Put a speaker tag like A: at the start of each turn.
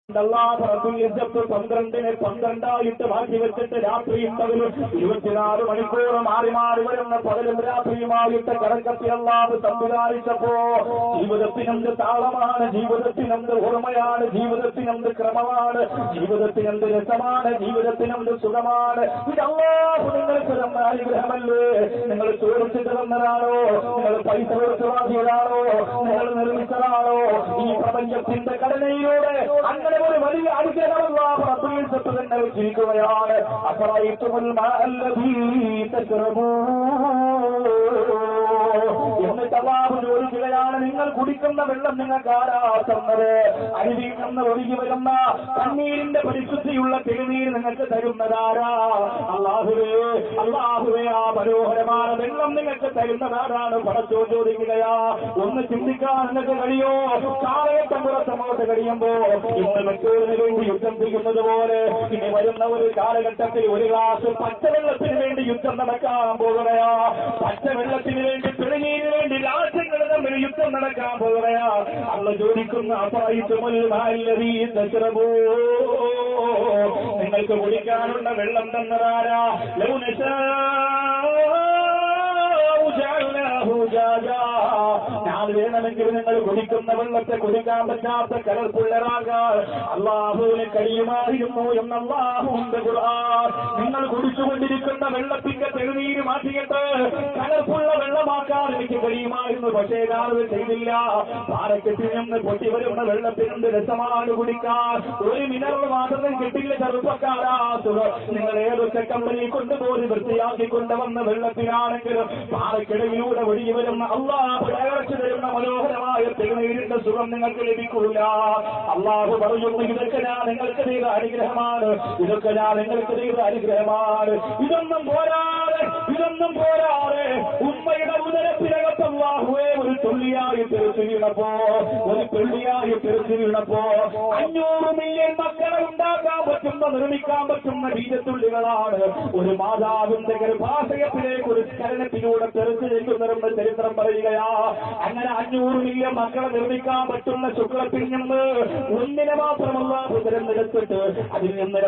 A: 12 മാറ്റി വെച്ചിട്ട് രാത്രിയും പകലും 24 മണിക്കൂർ മാറി മാറി വരുന്ന പകലും രാത്രിയുമായിട്ട് കടക്കത്തി അല്ലാഹു സംവിധാനിച്ചപ്പോ ജീവിതത്തിനെന്ത് താളമാണ്, ജീവിതത്തിനെന്ത് ഓർമ്മയാണ്, ജീവിതത്തിനെന്ത് ക്രമമാണ്, ജീവിതത്തിനെന്ത് രസമാണ്, ജീവിതത്തിനെന്ത് സുഖമാണ്. ഇത് അല്ലാഹു നിങ്ങൾക്ക് തന്ന അനുഗ്രഹമല്ലേ? നിങ്ങൾ ചോദിച്ചിട്ട് തന്നതാണോ? നിങ്ങൾ പൈസ കൊടുത്ത് വാങ്ങിയതാണോ? നിങ്ങൾ നിർമ്മിച്ചതാണോ? ഈ പ്രപഞ്ചത്തിന്റെ ഘടനയിലൂടെ അങ്ങനെ ഒരു വലിയ അനുഗ്രഹം അല്ലാഹു റബ്ബുൽ ഇസ്സത്ത് തന്നെ വെച്ചിരിക്കുകയാണ്. അഫറൈതുൽ മാഅല്ലദീ തശ്റബൂൻ എന്നിട്ട് അല്ലാഹു ചോദിക്കുകയാണ്, നിങ്ങൾ കുടിക്കുന്ന വെള്ളം നിങ്ങൾക്ക് ആരാ തന്നത്? അരുവിയിൽ നിന്ന് ഒഴുകി വരുന്ന കണ്ണീരിന്റെ പരിശുദ്ധിയുള്ള തിരുനീര് നിങ്ങൾക്ക് തരുന്നതാരാ? അല്ലാഹുവേ, അല്ലാഹുവേ, ആ മനോഹരമായ വെള്ളം നിങ്ങൾക്ക് തരുന്നതാരാണ്? പടച്ചോ ചോദിക്കുകയാ. ഒന്ന് ചിന്തിക്കാൻ നിങ്ങൾക്ക് കഴിയോ? കാലഘട്ടം പുറത്തങ്ങോട്ട് കഴിയുമ്പോ ഇന്ന് മെറ്റൂരിന് വേണ്ടി യുദ്ധം ചെയ്യുന്നത് പോലെ ഇനി വരുന്ന ഒരു കാലഘട്ടത്തിൽ ഒരു ഗ്ലാസ് പച്ചവെള്ളത്തിന് വേണ്ടി യുദ്ധം നടക്കാൻ പോകുകയാ. പച്ചവെള്ളത്തിന് വേണ്ടി, തെളിനീരിന് വേണ്ടി രാജ്യങ്ങൾ തമ്മിൽ യുദ്ധം നടക്കാൻ പോകുകയാ. അള്ള ചോദിക്കുന്ന നിങ്ങൾക്ക് കുടിക്കാനുള്ള വെള്ളം തന്നതാരാ? ഞാൻ വേണമെങ്കിൽ നിങ്ങൾ കുടിക്കുന്ന വെള്ളത്തെ കുടിക്കാൻ പറ്റാത്ത കലർപ്പുള്ളറാകാൻ അല്ലാഹുവിന് കഴിയുമായിരുന്നു എന്ന് അല്ലാഹുവിന്റെ ഖുർആൻ. നിങ്ങൾ കുടിച്ചുകൊണ്ടിരിക്കുന്ന വെള്ളത്തിന്റെ തെളിനീര് മാറ്റിയിട്ട് കലർപ്പുള്ള വെള്ളമാക്കാൻ എനിക്ക് കഴിയുമായിരുന്നു, പക്ഷേ ഞാനത് ചെയ്തില്ല. പാറക്കെട്ടിൽ നിന്ന് പൊട്ടി വരുന്ന വെള്ളത്തിനെന്ത് രസമാണ് കുടിക്കാൻ. ഒരു മിനറൽ മാത്രം കിട്ടില്ല ചെറുപ്പക്കാരാ. നിങ്ങൾ ഏതൊക്കെ കമ്പനി കൊണ്ടുപോയി വൃത്തിയാക്കി കൊണ്ടുവന്ന വെള്ളത്തിനാണെങ്കിലും പാറക്കിടയിലൂടെ ഒഴുകി വരുന്ന അല്ലാഹു അയച്ചു തരുന്ന മനോഹരമായ തെളിനീരിന്റെ സുഖം നിങ്ങൾക്ക് ലഭിക്കൂല. അല്ലാഹു പറയുന്നു, ഇതൊക്കെ ഞാൻ നിങ്ങൾക്ക് ചെയ്ത അനുഗ്രഹമാണ്, ഇതൊക്കെ ഞാൻ നിങ്ങൾക്ക് ചെയ്ത അനുഗ്രഹമാണ്. ഇതൊന്നും പോരാതെ, ഇതൊന്നും പോരാതെ ഉമ്മയുടെ ഉദരത്തിനകത്ത് അല്ലാഹുവേ ഒരു തുള്ളിയായി തെറിച്ചു വീണപ്പോ, ഒരു തുള്ളിയായി തെറിച്ചു വീണപ്പോ 500 മില്യൺ മക്കളെ ഉണ്ടാക്കാൻ പറ്റുന്ന, നിർമ്മിക്കാൻ പറ്റുന്ന ബീജത്തുള്ളികളാണ് ഒരു മാതാവിന്റെ ഗർഭാശയത്തിലേക്ക് ഒരു ചലനത്തിലൂടെ തെറിച്ചു ചെല്ലുന്നതെന്ന് ചരിത്രം പറയുകയാ. അങ്ങനെ 500 മില്യൺ മക്കളെ നിർമ്മിക്കാൻ പറ്റുന്ന ശുക്ലത്തിൽ നിന്ന് ഒന്നിനെ മാത്രമല്ല തിരഞ്ഞെടുത്തിട്ട് അതിൽ നിന്ന്